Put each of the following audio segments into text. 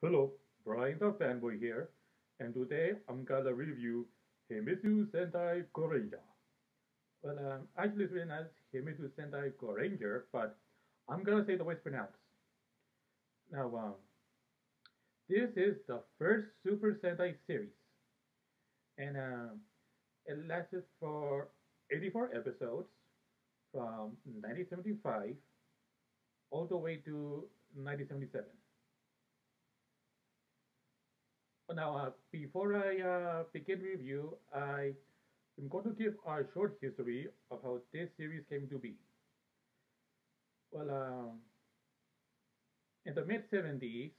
Hello, Brian the Fanboy here, and today I'm gonna review Himitsu Sentai Gorenger. Well, actually it's written as Himitsu Sentai Gorenger, but I'm gonna say the way it's pronounced. Now, this is the first Super Sentai series, and it lasted for 84 episodes from 1975 all the way to 1977. Now, before I begin review, I'm going to give a short history of how this series came to be. Well, in the mid 70s,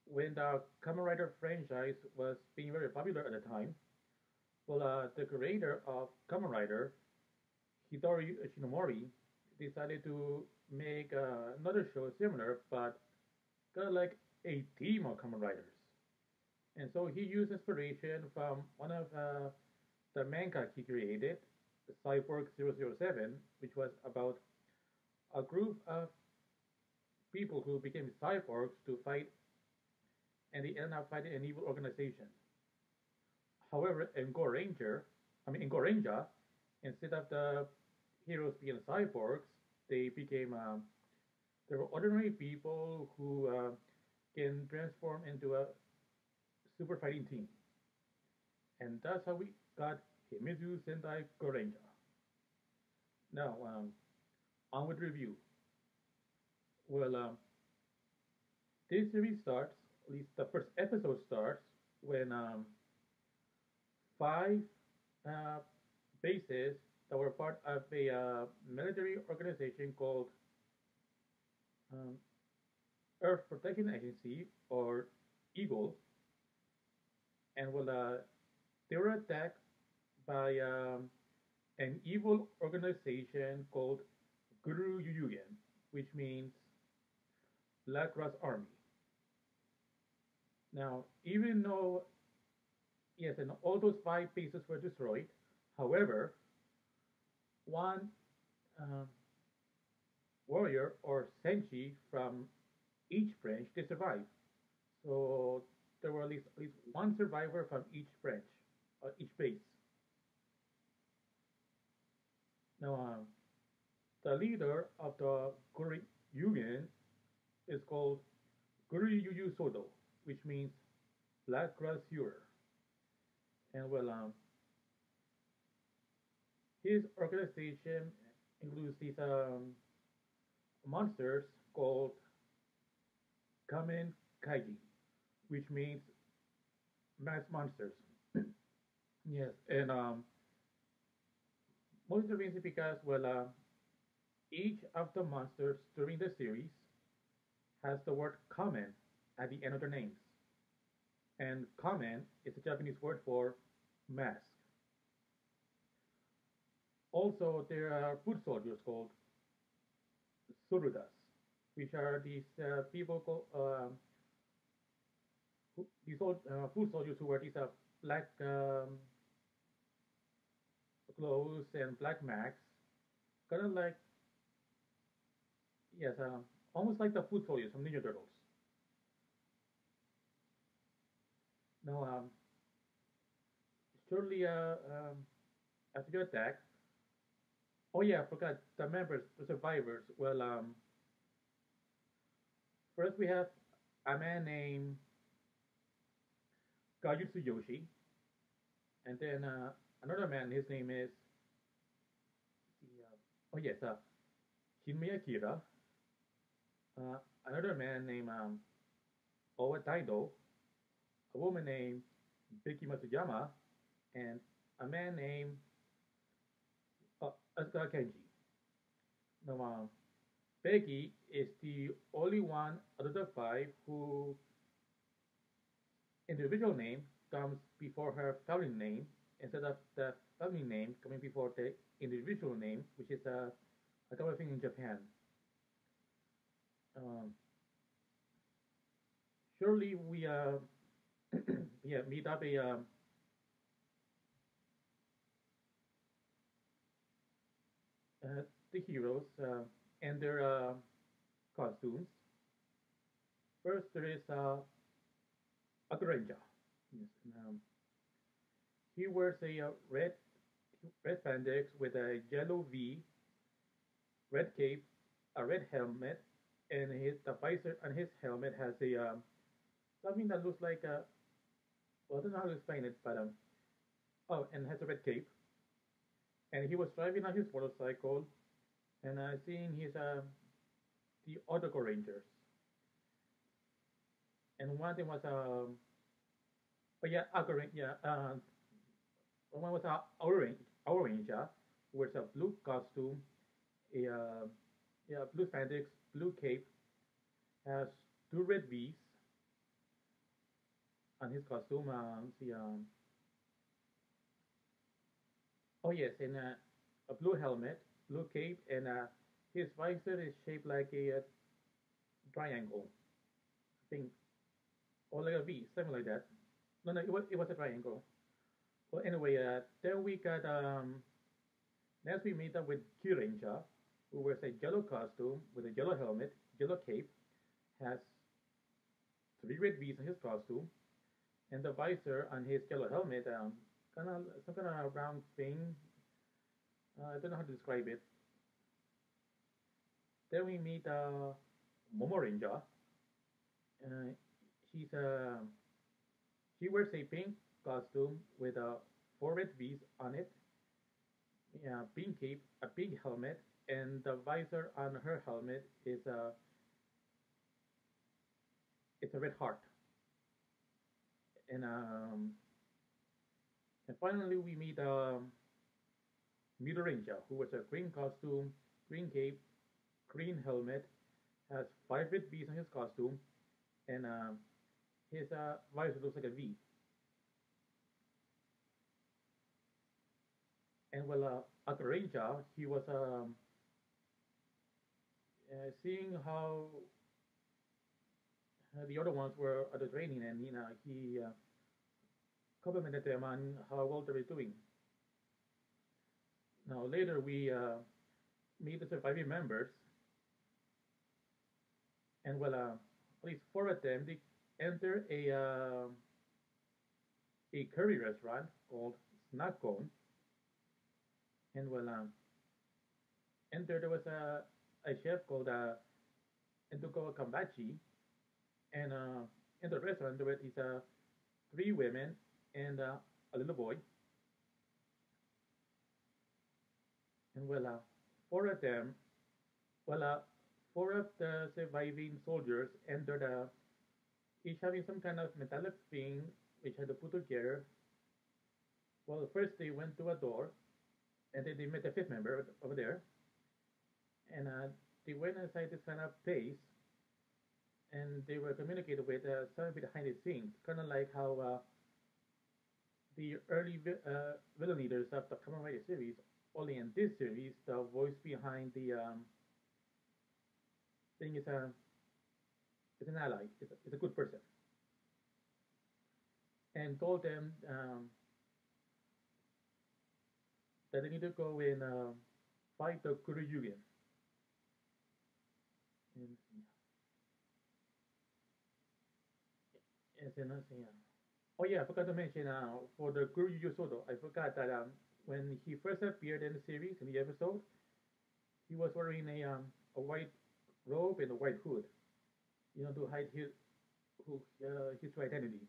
when the Kamen Rider franchise was being very popular at the time, the creator of Kamen Rider, Hidori Shinomori, decided to make another show similar, but kind of like a team of Kamen Riders. And so he used inspiration from one of the manga he created, Cyborg 007, which was about a group of people who became cyborgs to fight, and they ended up fighting an evil organization. However, in Gorenja, instead of the heroes being cyborgs, they became they were ordinary people who can transform into a super fighting team, and that's how we got Himitsu Sentai Gorenja. Now, on with review. Well, this series starts, at least the first episode starts, when five uh, bases that were part of a military organization called um, Earth Protection Agency, or Eagle, and they were attacked by an evil organization called Guru Yuyugen, which means Black Cross Army. Now, even though, yes, and all those five bases were destroyed, however, one um, warrior or senshi from each branch they survived. So there were at least one survivor from each branch, each base. Now, the leader of the Guri Yugen is called Guru Yuyu Sodo, which means Black Grass Hero. And his organization includes these monsters called Kamen Kaiji, which means mass monsters. Yes, and most of the reason because each of the monsters during the series has the word "kamen" at the end of their names, and "kamen" is a Japanese word for mask. Also, there are foot soldiers called surudas, which are these people called these old foot soldiers who wear these black clothes and black masks, kind of like, yes, almost like the foot soldiers from Ninja Turtles. Now, shortly after the attack, oh yeah, I forgot the members, the survivors. First we have a man named Kajutsu Yoshi, and then another man. His name is oh yes, Shinmei Akira. Another man named Owa Taido, a woman named Biki Matsuyama, and a man named Asuka Kenji. Now, Becky is the only one out of the five who individual name comes before her family name instead of the family name coming before the individual name, which is a common thing in Japan. Um, Surely we yeah, meet up uh, the heroes and their costumes. First, there is a Gorenja. Yes, and, he wears a red spandex with a yellow V, red cape, a red helmet, and his the visor on his helmet has a something that looks like a, well, I don't know how to explain it, but oh, and has a red cape. And he was driving on his motorcycle, and seeing his the other Rangers. And one thing was oh yeah, yeah, one was orange, with a blue costume, a yeah, blue spandex, blue cape, has two red V's on his costume. See, oh yes, and a blue helmet, blue cape, and his visor is shaped like a triangle, I think, or like a V, something like that. No, no, it was a triangle. Well, anyway, then we got next we meet up with Gorenja, who wears a yellow costume with a yellow helmet, yellow cape, has three red V's on his costume, and the visor on his yellow helmet, kind of some kind of round thing. I don't know how to describe it. Then we meet Momorinja. Uh, she's she wears a pink costume with four red V's on it, yeah, pink cape, a pink helmet, and the visor on her helmet is it's a red heart. And finally we meet Midoriya, who wears a green costume, green cape, green helmet, has five red V's on his costume, and his visor looks like a V. And well, at Gorenja, he was seeing how the other ones were at the training, and he complimented them on how well they were doing. Now later we meet the surviving members, and well, at least four of them they enter a curry restaurant called Snack Cone, and well, enter there was a chef called Enduko Kambachi, and in the restaurant there were these three women and a little boy, and well, four of them, well, four of the surviving soldiers entered each having some kind of metallic thing which had to put together. Well, first they went to a door, and then they met a fifth member over there, and they went inside this kind of place, and they were communicated with something behind the scenes, kind of like how the early villain leaders of the Kamen Rider series. Only in this series, the voice behind the thing is an ally, is a good person, and told them that they need to go and fight the Kuryugen. And, yeah. Oh yeah, I forgot to mention for the Guru Yosodo, I forgot that when he first appeared in the series in the episode, he was wearing a white robe and a white hood, to hide his true identity.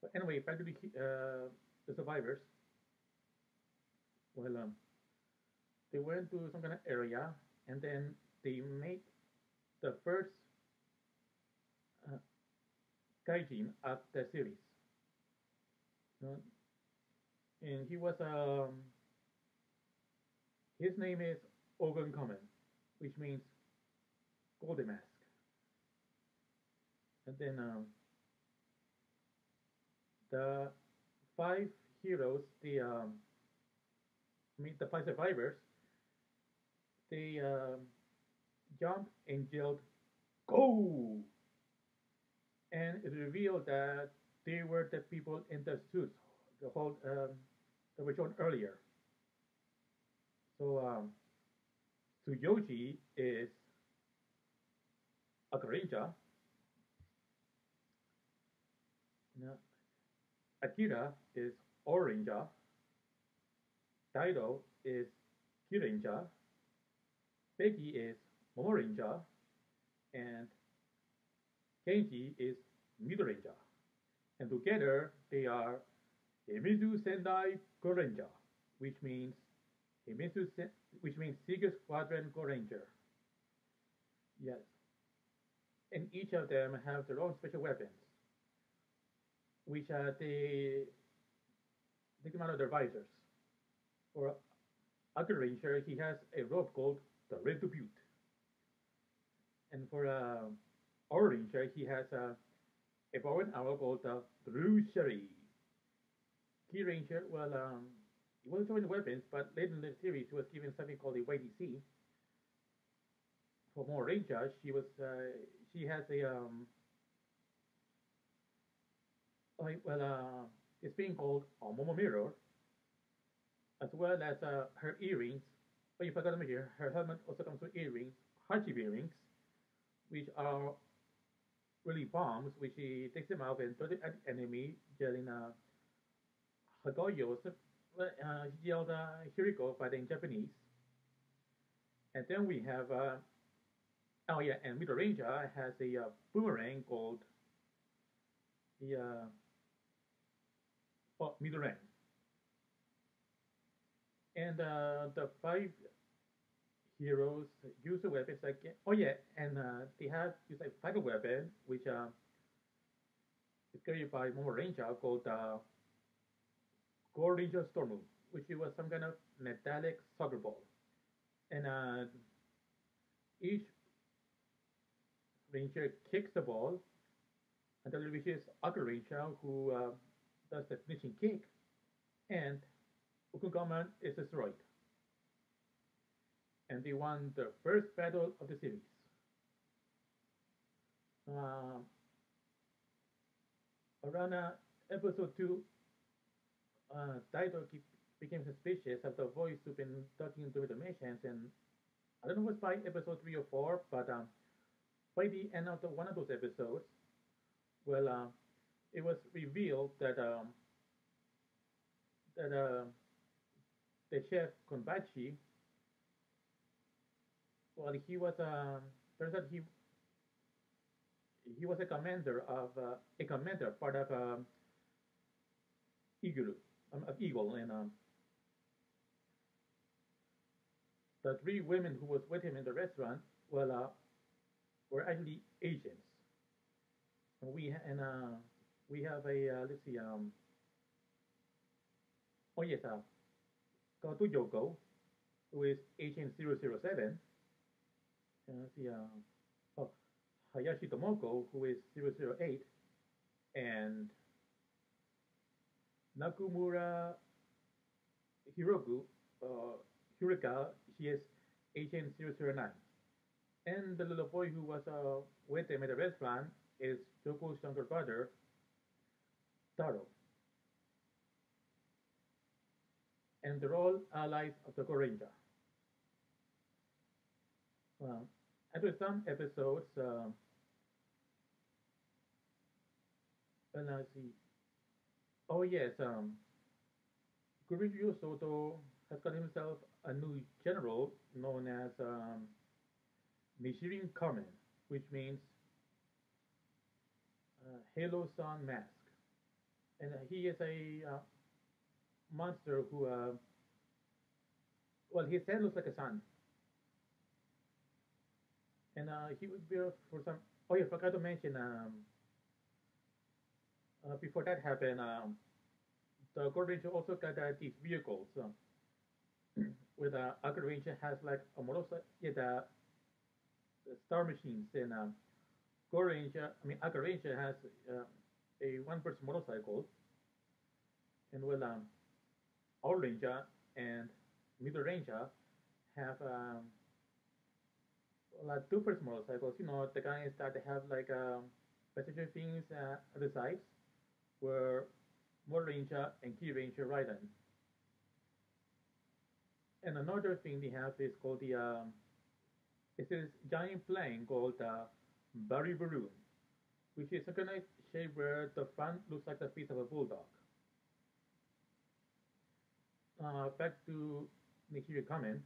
But anyway, back to the survivors. Well, they went to some kind of area, and then they made the first uh, gaijin of the series. You know, and he was his name is Ogun Kamen, which means golden mask. And then the five heroes, the five survivors, they jumped and yelled "Go!" and it revealed that they were the people in the suits, the whole that were shown earlier. So Tsuyoshi is a Gorenja, Now, Akira is Orenja, Daido is Kirenja, Peggy is Momorenja, and Kenji is Midoriya, and together they are Himitsu Sentai Gorenger, which means Himitsu, which means Secret Squadron Gorenger. Yes, and each of them have their own special weapons, which they come out of their visors. For Other Ranger, he has a rope called the Red Butte, and for our Ranger, he has a bow and arrow called the Blue Sherry. Key Ranger, well, he wasn't showing the weapons, but later in the series, he was given something called a YDC. For more Ranger, she has a well, it's being called a Momo Mirror, as well as her earrings. But you forgot to mention, her helmet also comes with earrings, Hachi earrings, which are really bombs, which she takes them out and throws it at the enemy, yelling Hagoyo, she yelled Hiriko, but in Japanese. And then we have, oh yeah, and Middle Ranger has a boomerang called the Midorang. And the five heroes use the weapons like, oh yeah, and they have used a fighter weapon, which is carried by Momo Ranger called Gorenja Storm, which was some kind of metallic soccer ball. And each ranger kicks the ball until it reaches other ranger who does the finishing kick, and Okugaman is destroyed. And they won the first battle of the series. Uh, Around episode 2, Daido became suspicious of the voice who'd been talking into the dimensions, and I don't know if it was by episode 3 or 4, but by the end of one of those episodes, well, it was revealed that that the chef Konbachi, well, he was turns out he was a commander part of Eagle, of Eagle, and the three women who was with him in the restaurant, well, were actually agents. We have a let's see, oh yes, Kato Yoko, who is Agent 007, and let's see, oh, Hayashi Tomoko, who is 008, and Nakumura Hiroku, uh, Hirika, she is Agent 009. And the little boy who was with them at the restaurant is Joko's younger brother, Taro. And they're all allies of the Gorenja. Uh, After some episodes, let's see. Oh yes, Guriju Soto has got himself a new general known as Nishirin Kamen, which means Halo Sun Mask. And he is a monster who, well, his head looks like a sun. And he would be for some. Oh, yeah, forgot to mention, before that happened, the Gold Ranger also got these vehicles. Where the Aqua Ranger has like a motorcycle, yeah, the Star Machines, and Aqua Ranger has a one-person motorcycle, and well, our Ranger and Middle Ranger have like two-person motorcycles. You know, the guys that they have like passenger things at the sides, where Motor Ranger and Key Ranger ride on. And another thing they have is called it's this giant plane called Barry Balloon. which is synchronized shape where the front looks like the face of a bulldog. Back to Nikiri comment.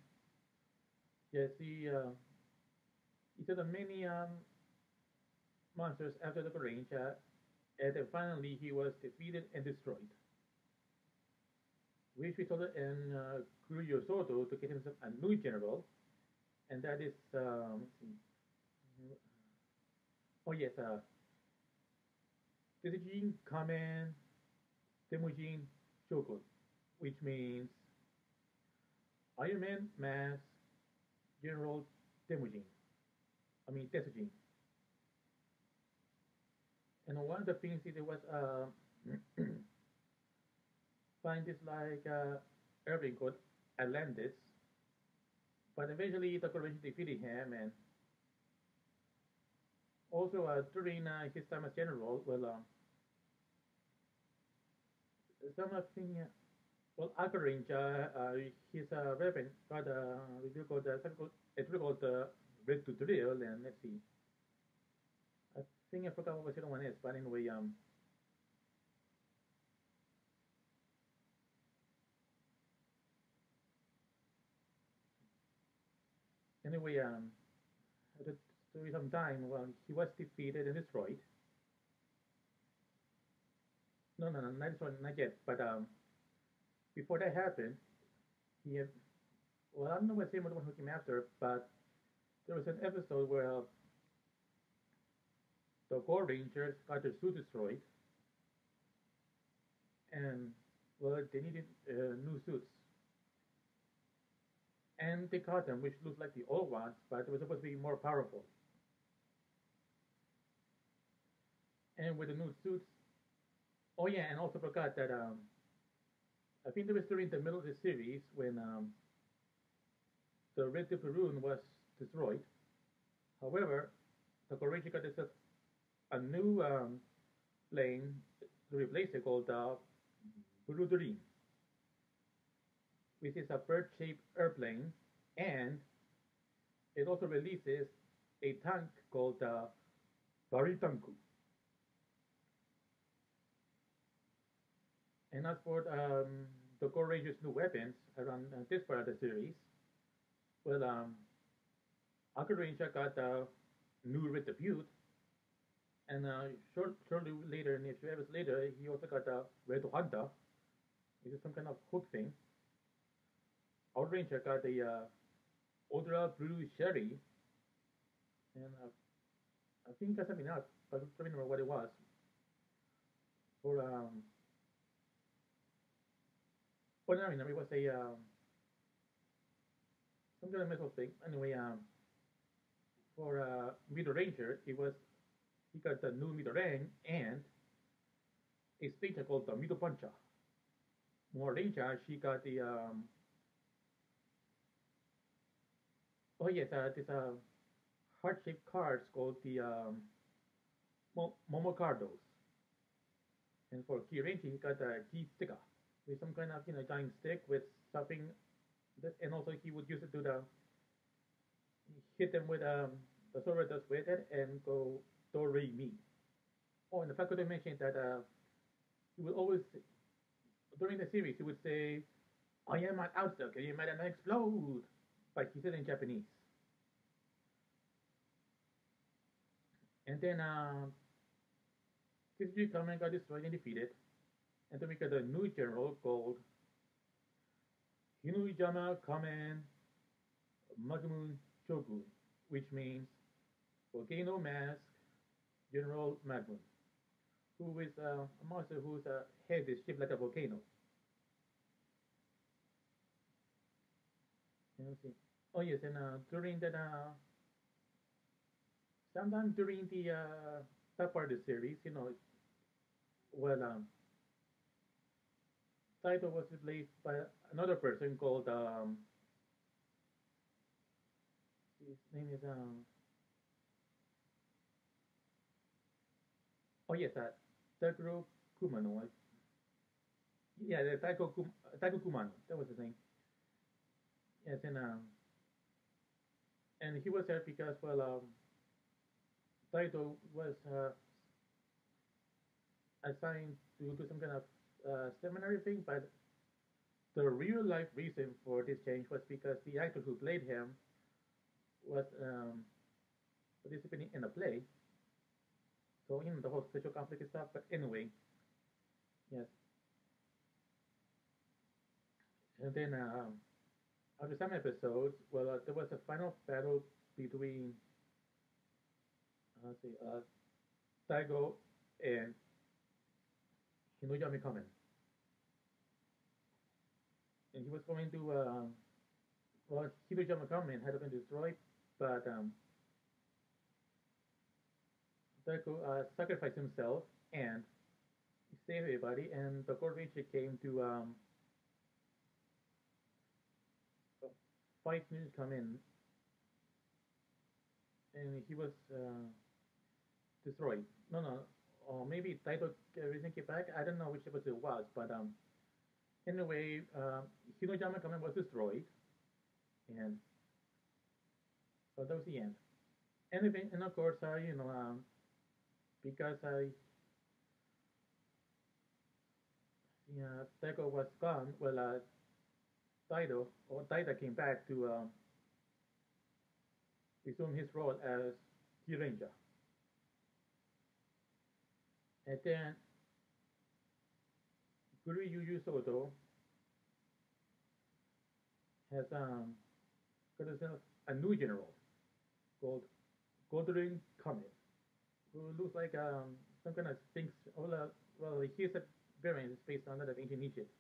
Yes, he said that many monsters after the Gorenja, and then finally he was defeated and destroyed, which resulted in Kuryo Soto to get himself a new general, and that is, oh yes, Tetsujin Kamen Temujin Shogun, which means Iron Man Mask General Temujin. I mean Tetsujin. And one of the things he did was find this like airplane called Atlantis, but eventually the Corporation defeated him, and also during his time as general, well, some of thing, well, Gorenja, his weapon got review called it's called Red to Drill, and let's see, I think I forgot what the other one is, but anyway, anyway, after some time, well, he was defeated and destroyed. No, no, no, not destroyed, not yet. But before that happened, he had, well, I don't know what the one who came after, but there was an episode where the Gore Rangers got their suit destroyed, and well, they needed new suits, and they caught them, which looked like the old ones, but it was supposed to be more powerful. And with the new suits, oh yeah, and also forgot that I think it was during the middle of the series when the Red Dipperune was destroyed. However, the Gorenja got this a new plane to replace it called Burudurin, which is a bird-shaped airplane, and it also releases a tank called Baritanku. And as for the Core Rangers' new weapons around this part of the series, well, Uncle Ranger got a new Retribute, and shortly later, and a few episodes later, he also got a Red Honda, which is some kind of hook thing. Our Ranger got a Odra Blue Sherry, and I think he got something else, but I don't remember what it was. For oh no, I remember it was a some kind of metal thing. Anyway, for Middle Ranger, it was he got the new Middle Ring and a station called the Middle Puncha. More Ranger, she got the oh yes, this heart-shaped cards called the Momocardos. And for Key Ranger, he got the Key Sticker with some kind of giant stick with something. And also he would use it to hit them with the sword does with it and go do re mi. Oh, and the fact that I mentioned that he would always during the series he would say, "I am an outlook, and you might not explode," but he said in Japanese. And then Kisuji Kamen got destroyed and defeated, and then we got a new general called Hinuyama Kamen Magnum Shogun, which means Volcano Mask General Magnum, who is a monster whose head is shaped like a volcano. Let's see. Oh yes, and during that, sometime during the that part of the series, well, Saito was replaced by another person called his name is oh yes, Takuro Kumano. Yeah, the Taiko Kumano. That was his name. Yes, and he was there because well, Saito was assigned to do some kind of seminary thing, but the real life reason for this change was because the actor who played him was participating in a play. So, the whole social conflict and stuff. But anyway, yes. And then after some episodes, well, there was a final battle between, let's see, Taigo and Hinuyami Kamen. And he was going to, well, Hinuyami Kamen had been destroyed, but Taigo sacrificed himself and saved everybody. And the Gorenja came to fight Hinuyami Kamen, and he was destroyed. No, no, or maybe Taito recently came back. I don't know which episode it was, but anyway, Hinojama Kamen was destroyed, and so that was the end. Anything, and of course, because yeah, Taiko was gone. Well, Taita came back to resume his role as Gorenja, and then Guru Yu Soto has got himself a new general called Godrin Kamen, who looks like some kind of Sphinx. Well, he's a variant based on that of ancient Egypt.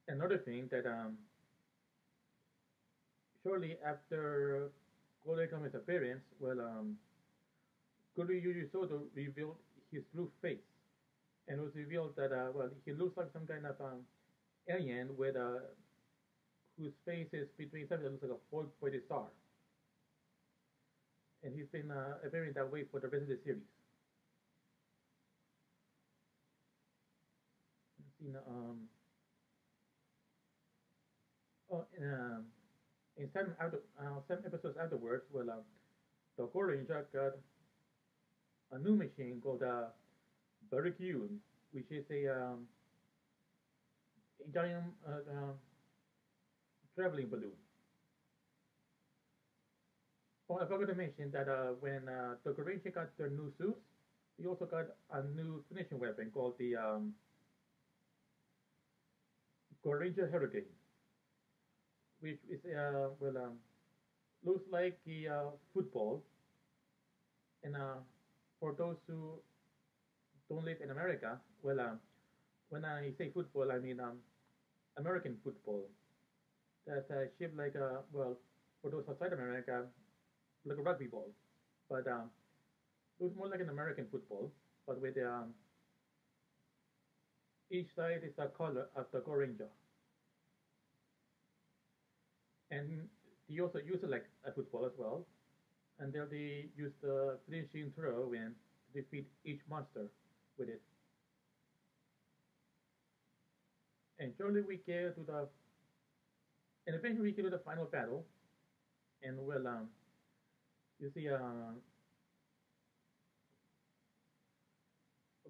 Another thing that shortly after Godrin Kamen's appearance, well, Guru Yu Soto revealed his true face, and it was revealed that well, he looks like some kind of alien with whose face is between something that looks like a four-pointed star, and he's been appearing that way for the rest of the series. You know, oh, in some episodes afterwards, well, the Gorenja got a new machine called Barracuda, which is a giant traveling balloon. Oh, I forgot to mention that when the Gorenja got their new suits, they also got a new finishing weapon called the Gorenja Hurricane, which is well looks like a football. And for those who don't live in America, well, when I say football, I mean American football. That's shaped like a well, for those outside America, like a rugby ball, but looks more like an American football, but with each side is the color of the Gorenja, and they also use it like a football as well, and then they use the finishing throw and defeat each monster with it. And shortly we get to the, and eventually we get to the final battle, and well, you see,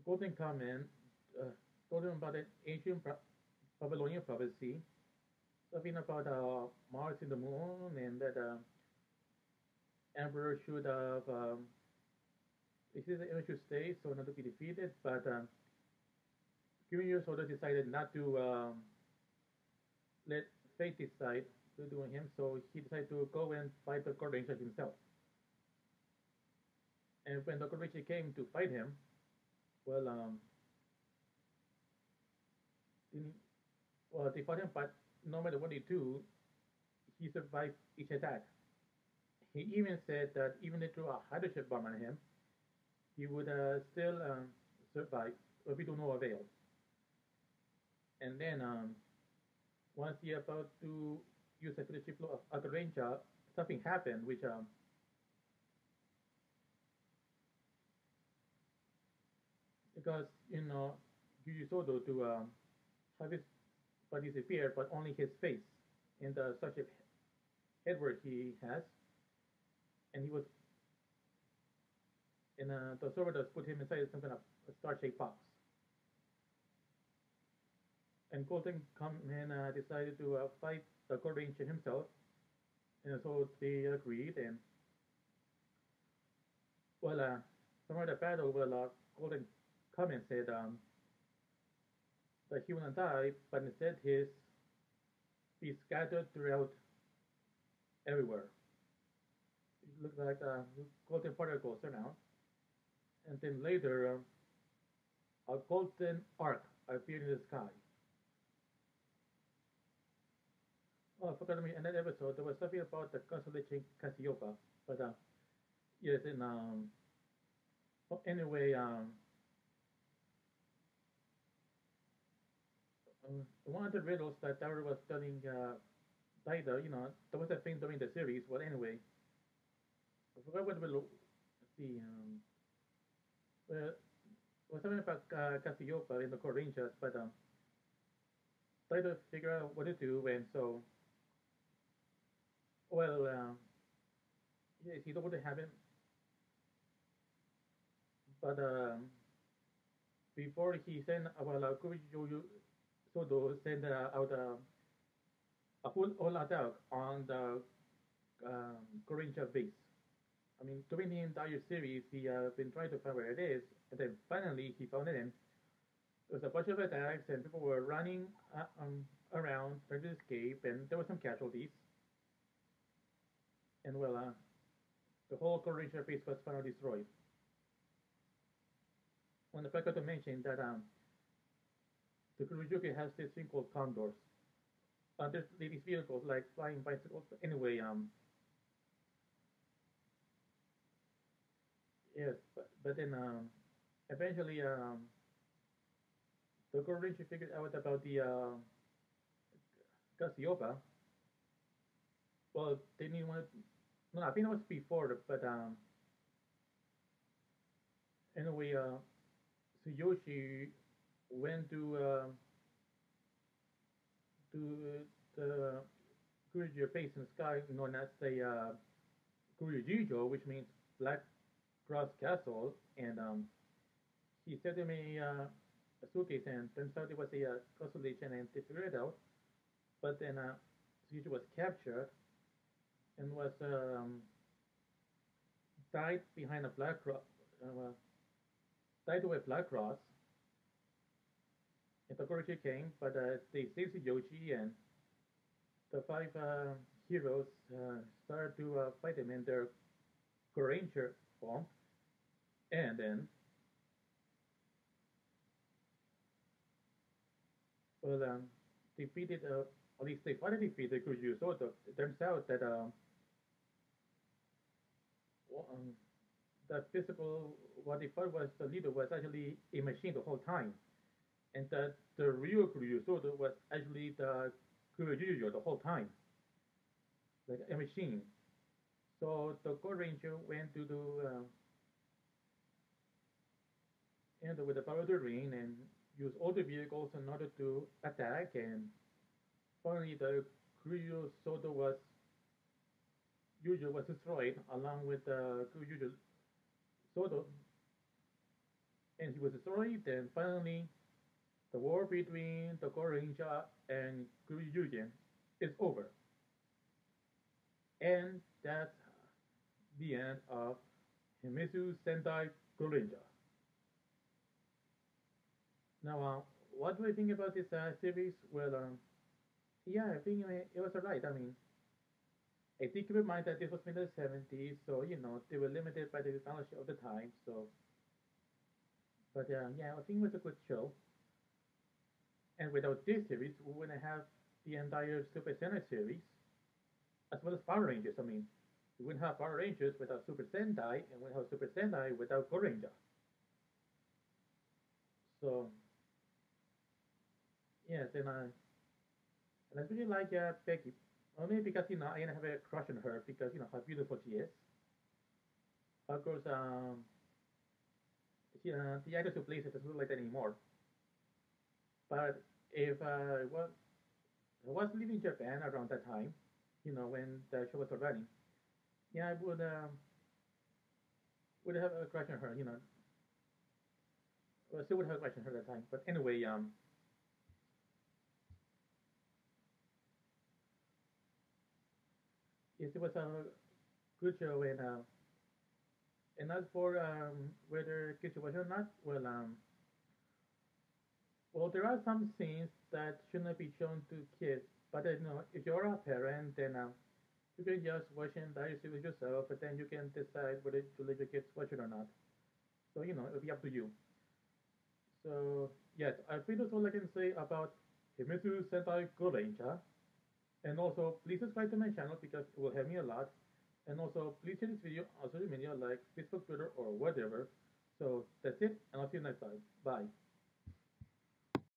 Golden Kamen told him about an ancient Babylonian prophecy, something about Mars in the moon, and that Emperor should have, it says the Emperor should stay so not to be defeated, but Kyuyo sort of decided not to let fate decide to do him, so he decided to go and fight the Gorenja himself. And when the Gorenja came to fight him, well, didn't, well, they fought him, but no matter what they do, he survived each attack. He even said that even if they threw a hydrogen bomb on him, he would still survive, but be to no avail. And then once he about to use a leadership flow of Gorenja, something happened, which because Yu Sodo to have his body disappear, but only his face in the such a headward he has, and he was and the servitors put him inside some kind of a star-shaped box. And Golden come and decided to fight the Gorenja himself, and so they agreed. And well, somewhere the battle, well, Golden come and said that he wouldn't die, but instead he's be scattered throughout everywhere. It looked like golden particles around, and then later a golden arc appeared in the sky. Oh, I forgot to mention in that episode there was something about the constellation Cassiopeia, but yes, and well, anyway, one of the riddles that Tower was telling Daida, there was a thing during the series. Well, anyway, I forgot what riddle. Let's see. Well, was something about Cassiopeia in the Gorenjas, but try to figure out what to do, and so well, yes, he told to have him, but before he sent well, Kuriyu Sodo sent out a full all attack on the Gorenja base. I mean, during the entire series, he been trying to find where it is, and then finally he found it. And there was a bunch of attacks, and people were running around trying to escape, and there were some casualties. And well, the whole Gorenja base was finally destroyed. When I forgot to mention that the Kurojuki has this thing called condors. There's these vehicles like flying bicycles. Anyway, yes, but then eventually the Gorenja figured out about the Cassiopeia. Well, they didn't want. No, I think it was before, but anyway, Tsuyoshi went to the Kurojuki base in the sky known as the Kurojujo, which means Black Cross Castle, and he said to me a suitcase, and turns out it was a constellation, and they figured it out. But then Tsuyoshi was captured and was died behind a black cross, died with a black cross. And Togoroshi came, but they saved Yoshi, and the five heroes started to fight him in their Gorenger form, and then, well, defeated, at least they finally defeated Kuju Soto. It turns out that um, the physical, what they thought was the leader was actually a machine the whole time, and that the real Kuju Soto was actually the Kuju the whole time, like a machine. So the Gorenja went to do and with the power of the ring and use all the vehicles in order to attack. And finally, the Kuryu Soto was Yuju was destroyed along with the Kuryu Soto, and he was destroyed. And finally, the war between the Gorenja and Kuryugen is over, and that's the end of Himitsu Sentai Gorenger. Now, what do I think about this series? Well, yeah, I think it was alright. I mean, I think keep in mind that this was made in the 70s, so they were limited by the technology of the time. So, but yeah, I think it was a good show. And without this series, we wouldn't have the entire Super Sentai series, as well as Power Rangers. I mean, we wouldn't have Power Rangers without Super Sentai, and we wouldn't have Super Sentai without Gorenja. So, yes, and I really like Becky. Only because I have a crush on her because how beautiful she is. Of course, the actress who plays it doesn't look like that anymore. But if I was living in Japan around that time, when the show was running, yeah, I would would have a crush on her, well, still would have a crush on her at the time. But anyway, yes, it was a good show, and as for whether kids watch or not, well, there are some scenes that should not be shown to kids. But if you're a parent, then you can just watch and digest it with yourself, but then you can decide whether to let your kids watch it or not. So it'll be up to you. So yes, I think that's all I can say about Himitsu Sentai Gorenger. And also, please subscribe to my channel because it will help me a lot. And also, please share this video on social media like Facebook, Twitter, or whatever. So that's it, and I'll see you next time. Bye.